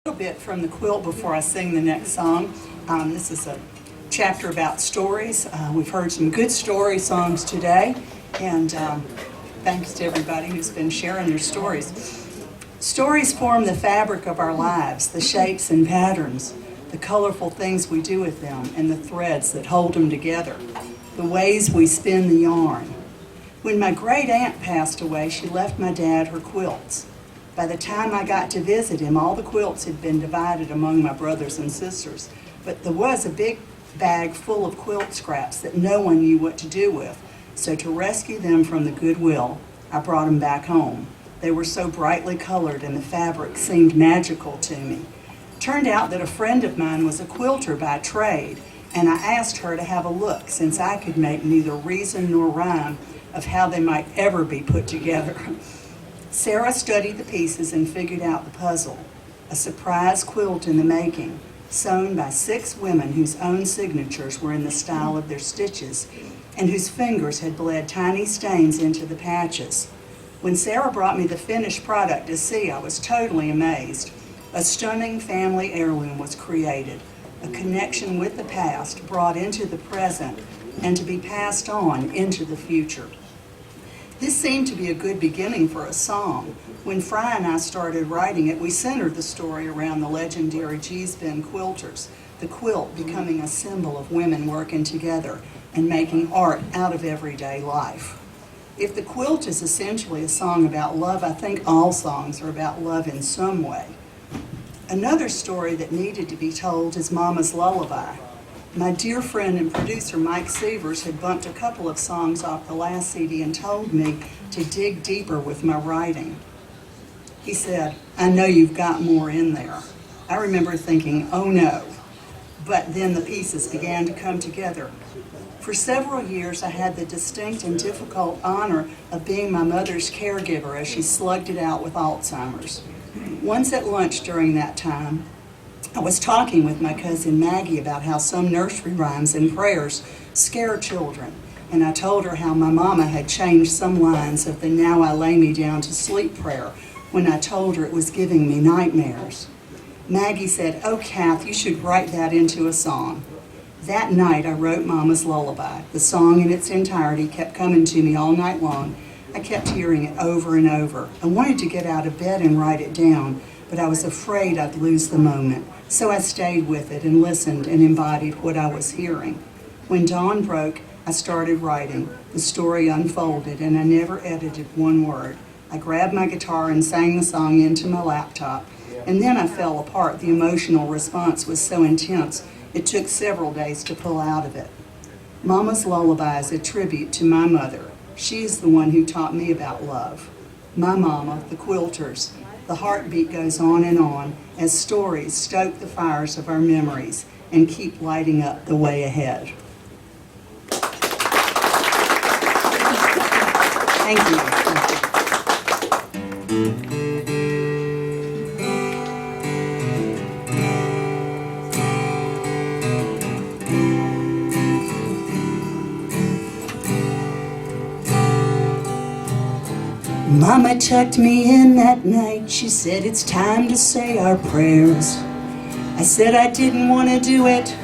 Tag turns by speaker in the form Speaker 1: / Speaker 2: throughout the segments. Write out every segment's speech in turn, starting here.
Speaker 1: A bit from the quilt before I sing the next song. This is a chapter about stories. We've heard some good story songs today, and thanks to everybody who's been sharing their stories. Stories form the fabric of our lives, the shapes and patterns, the colorful things we do with them, and the threads that hold them together, the ways we spin the yarn. When my great aunt passed away, she left my dad her quilts. By the time I got to visit him, all the quilts had been divided among my brothers and sisters, but there was a big bag full of quilt scraps that no one knew what to do with. So to rescue them from the Goodwill, I brought them back home. They were so brightly colored and the fabric seemed magical to me. Turned out that a friend of mine was a quilter by trade, and I asked her to have a look since I could make neither reason nor rhyme of how they might ever be put together. Sarah studied the pieces and figured out the puzzle, a surprise quilt in the making, sewn by 6 women whose own signatures were in the style of their stitches and whose fingers had bled tiny stains into the patches. When Sarah brought me the finished product to see, I was totally amazed. A stunning family heirloom was created, a connection with the past brought into the present and to be passed on into the future. This seemed to be a good beginning for a song. When Frye and I started writing it, we centered the story around the legendary G-spin quilters, the quilt becoming a symbol of women working together and making art out of everyday life. If the quilt is essentially a song about love, I think all songs are about love in some way. Another story that needed to be told is Mama's Lullabye. My dear friend and producer Mike Sievers had bumped a couple of songs off the last CD and told me to dig deeper with my writing. He said, "I know you've got more in there." I remember thinking, oh no, but then the pieces began to come together. For several years I had the distinct and difficult honor of being my mother's caregiver as she slugged it out with Alzheimer's. Once at lunch during that time, I was talking with my cousin Maggie about how some nursery rhymes and prayers scare children, and I told her how my mama had changed some lines of the "Now I lay me down to sleep" prayer when I told her it was giving me nightmares. Maggie said, "Oh, Kath, you should write that into a song." That night I wrote Mama's Lullabye. The song in its entirety kept coming to me all night long. I kept hearing it over and over. I wanted to get out of bed and write it down, but I was afraid I'd lose the moment. So I stayed with it and listened and embodied what I was hearing. When dawn broke, I started writing. The story unfolded, and I never edited one word. I grabbed my guitar and sang the song into my laptop, and then I fell apart. The emotional response was so intense, it took several days to pull out of it. Mama's Lullabye is a tribute to my mother. She is the one who taught me about love. My mama, the quilters. The heartbeat goes on as stories stoke the fires of our memories and keep lighting up the way ahead. Thank you. Mama tucked me in that night. She said, "It's time to say our prayers." I said I didn't want to do it,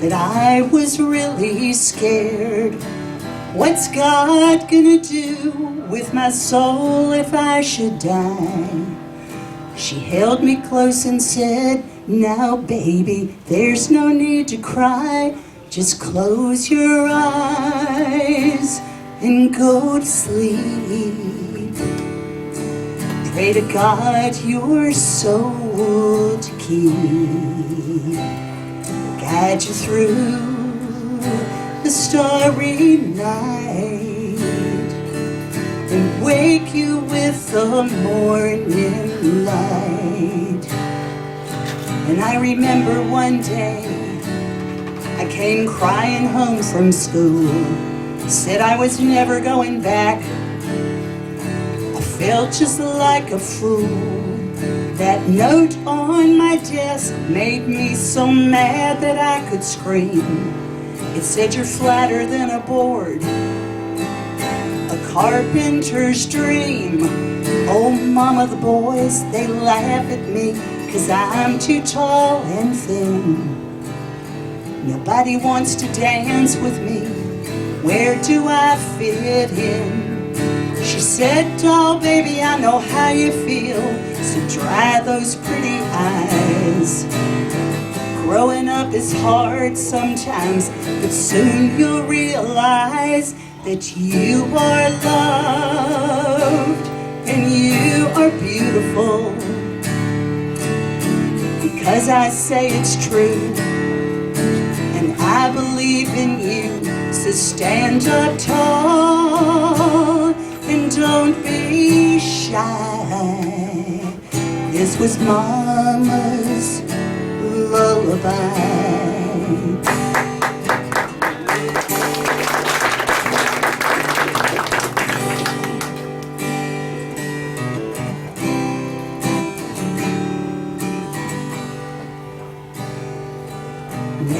Speaker 1: that I was really scared. What's God gonna do with my soul if I should die? She held me close and said, "Now baby, there's no need to cry. Just close your eyes and go to sleep. Pray to God your soul to keep. Guide you through the starry night and wake you with the morning light." And I remember one day I came crying home from school. Said I was never going back. I felt just like a fool. That note on my desk made me so mad that I could scream. It said, "You're flatter than a board, a carpenter's dream. Oh, mama, the boys, they laugh at me 'cause I'm too tall and thin. Nobody wants to dance with me. Where do I fit in? She said, "Doll, baby, I know how you feel, so dry those pretty eyes. Growing up is hard sometimes, but soon you'll realize that you are loved and you are beautiful. Because I say it's true, and I believe in you, so stand up tall and don't be shy." This was Mama's lullaby.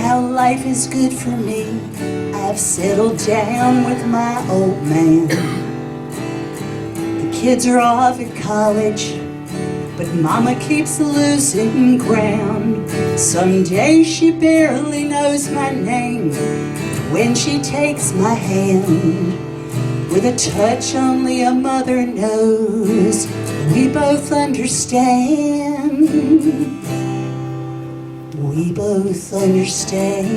Speaker 1: Now life is good for me. I've settled down with my old man. The kids are off at college, but Mama keeps losing ground. Some days she barely knows my name when she takes my hand. With a touch only a mother knows, we both understand. We both understand.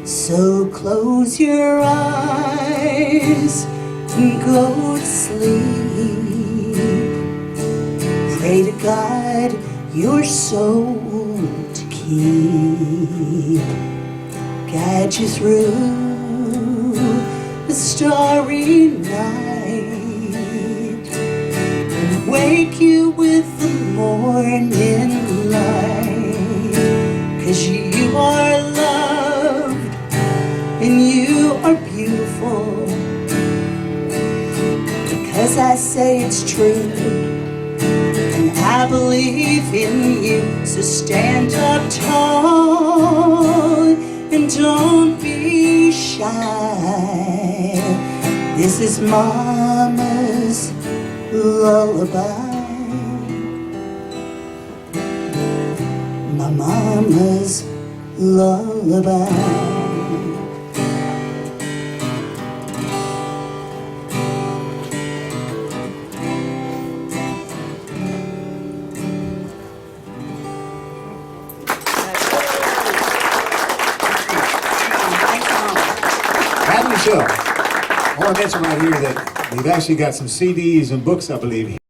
Speaker 1: So close your eyes and go to sleep. Pray to God your soul to keep. Guide you through the starry night and wake you with the morning light. 'Cause you are loved and you are beautiful. Because I say it's true, and I believe in you, so stand up tall and don't be shy. This is Mama's lullaby. My Mama's lullaby.
Speaker 2: Kathryn Scheldt. I want to mention right here that we've actually got some CDs and books, I believe,